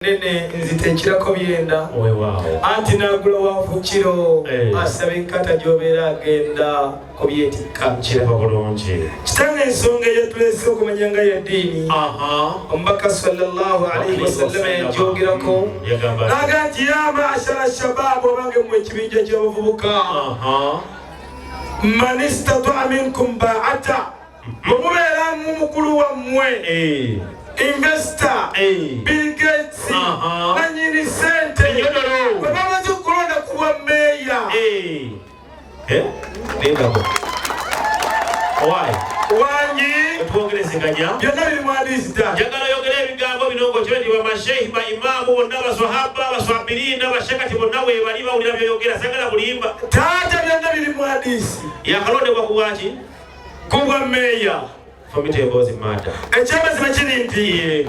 Nene nzitekira ko byenda anti nagula wa fukiro asaba enkata gyobera agenda ko byetika kiraba bulungi kitanga ensonga eyatulese okumanya nga ya ddiini omubaka sallallahu alaihi wasallam yajogirako naga nti ya ma'ashara shababu obange mmwe ekibinja ky'abavubuka man istata'a minkum ba'ata bwemubeera mu mukulu wammwe investor Bill Gates nanyini sente bamaze okulonda kuba meya wanyi twongerezeganya byonna biri mu hadisi da njagala yogera ebigambo binongo kyebeti bamasheikh baimamu bonna baswahaba baswabirina bashekati bonna webali bawulira byoyogera sagala bulimba taata byonna biri mu hadisi yakalondebwa kubwaki kuba meya Famite bozi mata. Ekyamazima kiri nti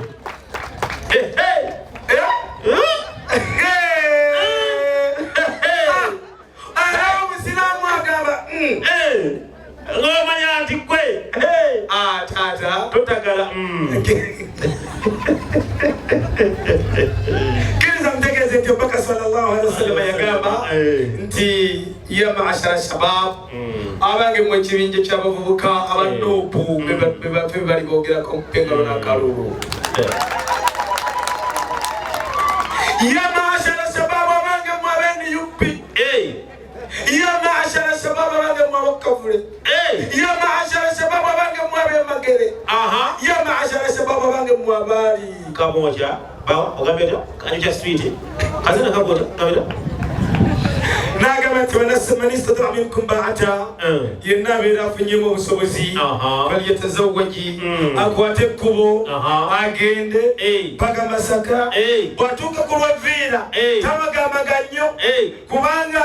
omusiraamu agamba ng'omanya nti gwe taata totagala kiriza mutegeeze nti omubaka sallallahu alaihi wasallam yagamba nti ya ma'ashara shabab abange mu ekibinja ky'abavubuka abanoopu be bali boogerako mpengalo n'akalulu ya ma'ashara shabab abange mu ab'NUP ya ma'ashara shabab abange mu abakavule ya ma'ashara shabab abange mu ab'emagere ya ma'ashara shabab abange mu abaali kamoja bawa ogambye kanija street kazina kagoja kabira nagamba nti man istata'a minkum ba'ata yenna abeera afunyemu obusobozi falyatazawaji akwate ekkubo agende paka Masaka bw'atuuka ku lwaviira tamagamaga nnyo kubanga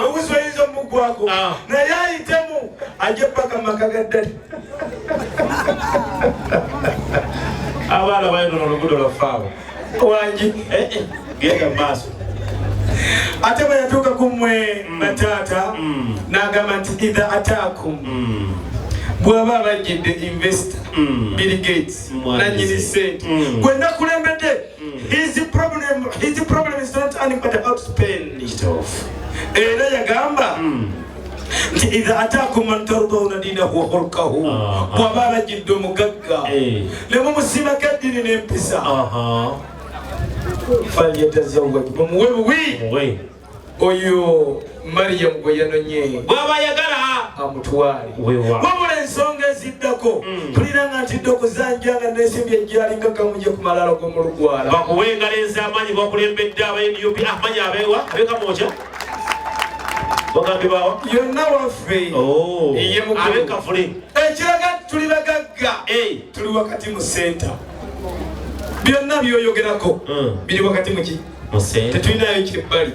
owuzi oyinza omugwako naye ayitemu ajje paka maka gaddali abaana bayina oluguudo lwafaawo wangi genda maaso ate bwe yatuuka ku mmwe bataata n'agamba nti idha ataakum bw'aba abajjidde investor Bill Gates nannyini sente gwe nakulembedde his problem is not earning but how to spend it off era yagamba nti idha ataakum man tardawna dinahu wa khulqahu bw'aba abajjidde omugagga ne mumusimako eddiini n'empisa falyatazawwaj mumuwe buwi oyo Mariam gwe yanonye bw'aba yagala amutwale wabula ensonga eziddako tuliranga nti ddoko zanjanga nesimbye ejjalinga kamuje ku malala g'omulugwala bakuwengalenza amaanyi bakulembedde aba-NUP amanyi abeewa abekamoja bagambye bawa yonna waffe abekafule ekiraga tuli bagagga tuli wakati mu senta byonna byoyogerako biri wakati muki tetulinayo kyebbali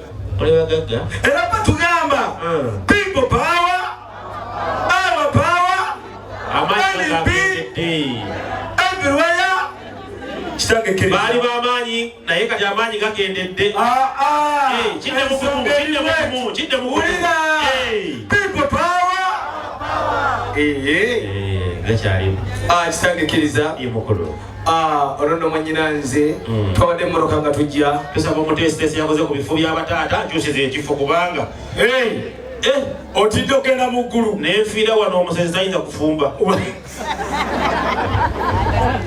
era batugamba people power our power NP everywhere kitange kiri baali b'amaanyi naye kati amaanyi gakendedde kidde mu people power gakyalimu kitange kiriza imukulu olono mwanyina nze twabadde mmoloka nga tujja tusaba omutesitesi yakoze ku bifo by'abataata nkyusiza ekifo kubanga otidde okgenda mu ggulu nenfiira wano omusezi tayinza kufumba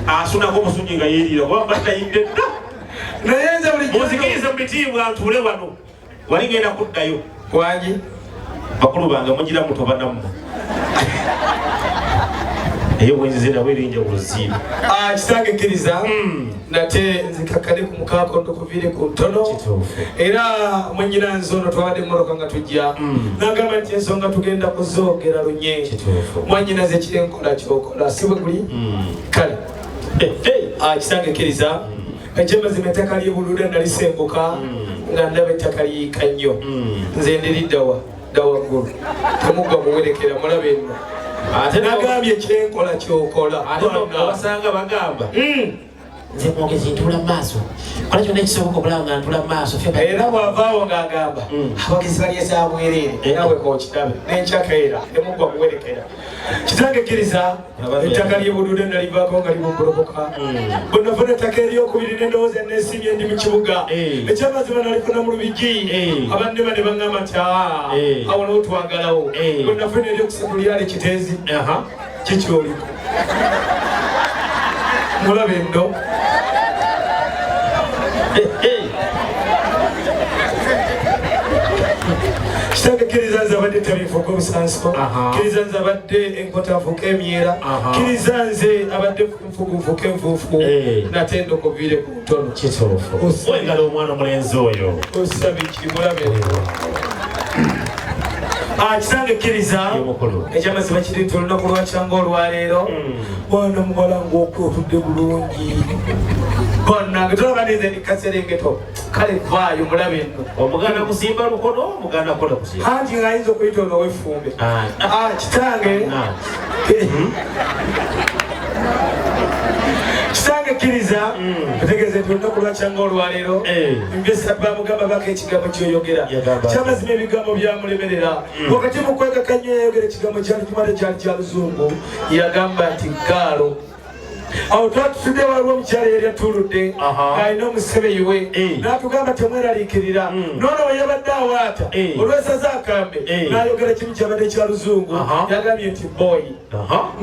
asunako omusunyi nga yeerira kuba mbatayidde dda naye nze munzikirize mu bitiibwa ntuule wano wali ngenda kuddayo wangi bakulu bange mugira mutobanamu eyo bwenzize nabwe erinjawulo ziiba kitange kkiriza nate nzikakkane ku mukaako ntukuviire ku ntono era mwenyina nze ono twabadde mmoloka nga tujja nagamba nti ensonga tugenda kuzoogera lunye mwanyina ze kyenkola kyokola si bwe guli kale kitange kkiriza ekyamazima ettaka ly'ebulule nalisembuka nga ndaba ettaka liyiika nnyo nze ndiriddawa ddawaggulu temugwa muwerekera mulaba enno ate nagambye kyenkola kyokola abasanga bagamba nze mwogezi ntula maaso kola kyonna ekisoboka okulaba nga ntula maaso era bwavaawo ng'agamba abagezi balyeza bwerere nawe kokitabe n'enkyakaera emugwa kuwerekera kitange kkiriza ettaka ly'ebudude nalivaako nga libugolokoka bwe nafuna ettaka eryokubiri n'endowooza neesimbye ndi mu kibuga ekyamazima nalifuna mu lubigi abannema ne baŋŋamba nti awo n'otwagalawo bwe nafuna eryokusatu lyali kiteezi kikyoliko mulabe nno kitange kkiriza nze abadde tabifuuka obusanso kkiriza nze abadde enkota nfuuka emyera kkiriza nze abadde nfuuka enfuufu nate ndokoviire ku ntono kituufu wengala omwana omulenzi oyo osabiki mulabe kitange kkiriza ekyamazima kiri nti olunaku lwakyanga olwaleero mwana muwala ng'okwotudde bulungi bonnange tolabanize ndikaserengeto kale vaayo mulabe nno omuganda kusimba lukono omuganda kola kusimba anti ng'ayinza okuyita ono ow'effumbe kitange kitange kkiriza otegeeze nti olunaku lwakyanga olwaleero invesita bamugamba bako ekigambo kyoyogera kyamazima ebigambo byamulemerera wakati mu kwekakanya yayogera ekigambo kyali kimale kyali kya luzungu yagamba nti gaalo awo twatutudde waliwo omukyala yali atuludde ng'alina omusebeyi we n'atugamba temweraliikirira noono we yabadde awaata olw'esaza akambe n'ayogera kimu kyabadde kya luzungu yagambye nti boy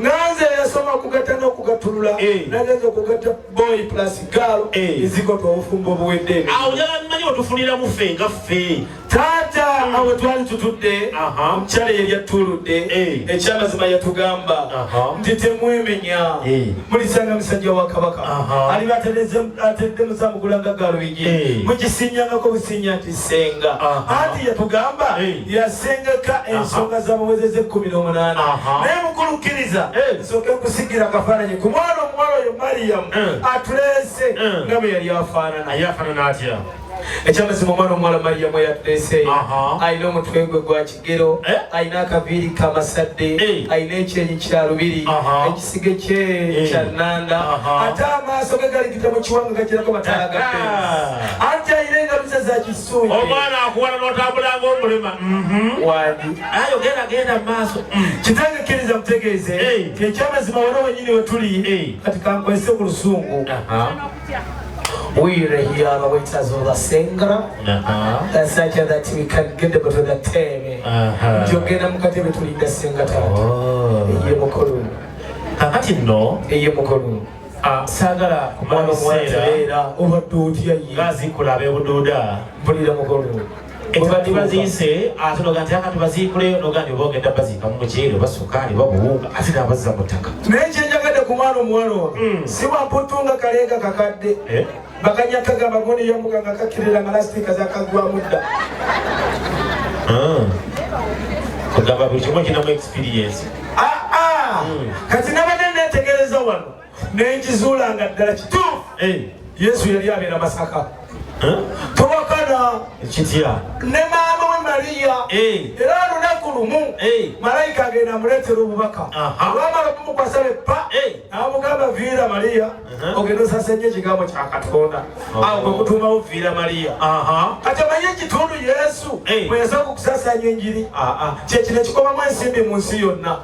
nganze yasoma okugatta n'okugattulula nagenza okugatta boy plus gaalo ezigota obufumbo obuwedde awo yamanyi otufunira mu ffe nga ffe taata awe twali tutudde omukyala yali atuludde ekyamazima yatugamba nti temwemenya mulisanga musajja wa kabaka aliba atedde musambugulanga galubigi mugisinyangako businya nti senga anti yatugamba yasengeka ensonga z'amawezeze 18 naye mukulukkiriza nsooke kusigira akafaananyi ku mwana omuwala oyo mariyamu atuleese nga bwe yali afaanana atya ekyamazima omwana omuwala mariyamu eyatuleese alina omutwe gwe gwa kigero alina akaviiri kamasadde alina ekyenyi kya lubiri ekisige kye kya nnanda ate amaaso ge galigita mu kiwanga gakirako mataala ga anti alina engalo ze za kisuuji omwana akuwala n'otambulanga omulema wandi ayo genda maaso kitange kkiriza mutegeeze ekyamazima wano wenyini we tuli kati kankwese ku lusungu we are here waiters of the singer such that we can get them to the teme jogena mukatebe tulinda singa tatu eye mukolu kakati no eye mukolu sagala kumwana mwatera obadoti ayi gazi kulabe bududa bulira mukolu ekati bazise atonoga ntaka tubazikule nogandi bogenda bazika mu mukyere basukali babuwunga ate nabaza mutaka nenjenjagade ku mwana omuwalo si wamputunga kalenga kakadde bakanyakaga magoni yamuga nga kakirira nga lastika zakagwamu dda kugamba buli kimu kinamu experience kati nabadde netegereza wano nenkizuulanga ddala kituufu yesu yali abeera Masaka towakana kitya ne maama we Mariya era olunaku lumu malayika agenda amuleetera obubaka olwamala okumukwasa beppa n'amugamba viira Mariya ogenda osasa nnyo ekigambo kya Katonda awo kwe kutuumawo viira Mariya kati amanye ekitundu Yesu bwe yasooka okusasaanya enjiri kyekino ekikomamu ensimbi mu nsi yonna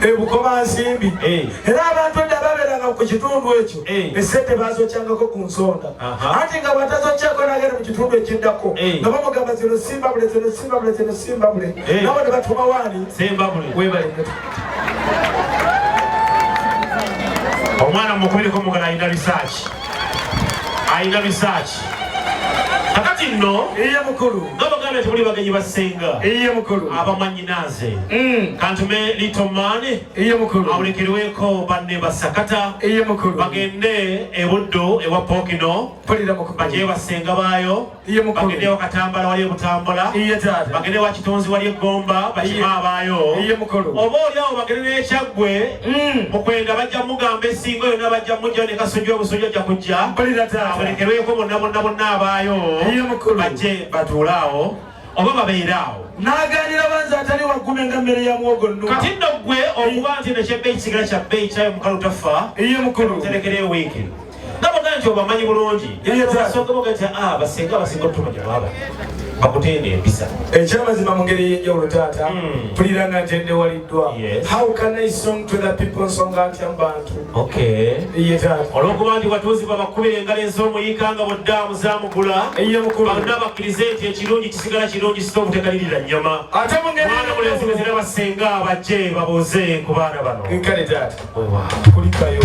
ebukoma nsimbi era abantu edda babeeranga ku kitundu ekyo esente bazokyangako ku nsonda anti nga bwatazokyako nagenda mu kitundu ekiddako nga bamugamba zino simbabule zino simbabule zino simbabule nabo ne batuma waani webalenge omwana mukubireko mugala alina research kakati nno iye mukulu gabagambye nti muli bagenyi basenga iye mukulu abamanyinaze kantume little man iye mukulu awulikirweko banne basakata iye mukulu bagende ebuddo ewa Pokino pulira mukulu baje basenga bayo iye mukulu bagende wakatambala wali butambala iye tata bagende wa Kitonzi wali Egomba bakima bayo iye mukulu oba olyawo bagende n'ekyaggwe mukwenga bajja mugamba esinga yonna bajja mujja ne kasujja obusujja ajja kujja pulira tata awulikirweko bonna abayo bajje batuulaawo oba babeeraawo n'aganira banza atali waggumye nga mmere ya muwogo nnuka kati nno ggwe okuba nti nekyebbeeyi kisigala kya bbeeyi kyayo mukalu tafa iye mukulu terekera ewiiki Ngabo ganti obamanyi bulungi. Yasooka bogati basenga basinga otumanya baba. Bakutende empisa. Ekyamazima mu ngeri y'enjawulo taata mpulira nga ntende waliddwa. How can I song to the people song anti abantu? Okay. Iye taata. Olwokuba nti batuuzi babakubira engalo ez'omuyika nga boddaamu zaamugula. Iye mukulu. Bonna bakkirize nti ekirungi kisigala kirungi sitoovu tekalirira nnyama. Ate mu ngeri mwana mulenzi basenga abajje babuuze ku baana bano. Nkale taata. Wewa. Kulikayo.